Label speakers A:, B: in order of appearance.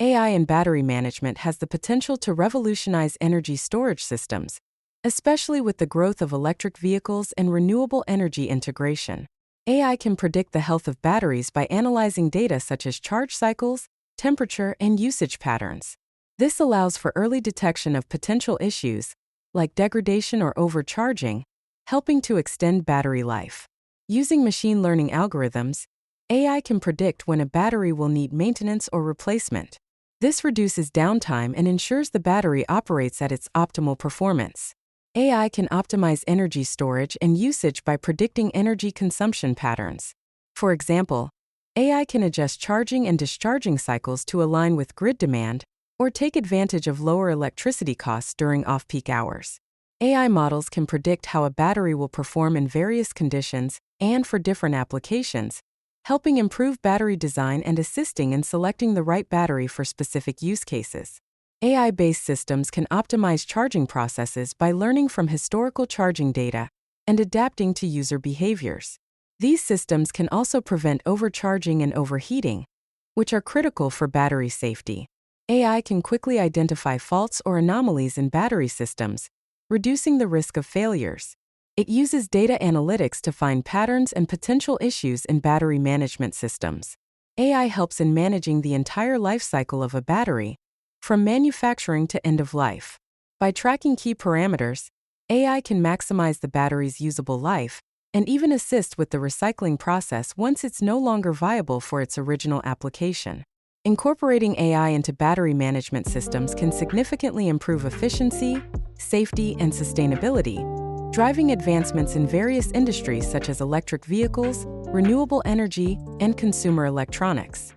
A: AI in battery management has the potential to revolutionize energy storage systems, especially with the growth of electric vehicles and renewable energy integration. AI can predict the health of batteries by analyzing data such as charge cycles, temperature, and usage patterns. This allows for early detection of potential issues, like degradation or overcharging, helping to extend battery life. Using machine learning algorithms, AI can predict when a battery will need maintenance or replacement. This reduces downtime and ensures the battery operates at its optimal performance. AI can optimize energy storage and usage by predicting energy consumption patterns. For example, AI can adjust charging and discharging cycles to align with grid demand or take advantage of lower electricity costs during off-peak hours. AI models can predict how a battery will perform in various conditions and for different applications, helping improve battery design and assisting in selecting the right battery for specific use cases. AI-based systems can optimize charging processes by learning from historical charging data and adapting to user behaviors. These systems can also prevent overcharging and overheating, which are critical for battery safety. AI can quickly identify faults or anomalies in battery systems, reducing the risk of failures. It uses data analytics to find patterns and potential issues in battery management systems. AI helps in managing the entire life cycle of a battery, from manufacturing to end of life. By tracking key parameters, AI can maximize the battery's usable life and even assist with the recycling process once it's no longer viable for its original application. Incorporating AI into battery management systems can significantly improve efficiency, safety, and sustainability, driving advancements in various industries such as electric vehicles, renewable energy, and consumer electronics.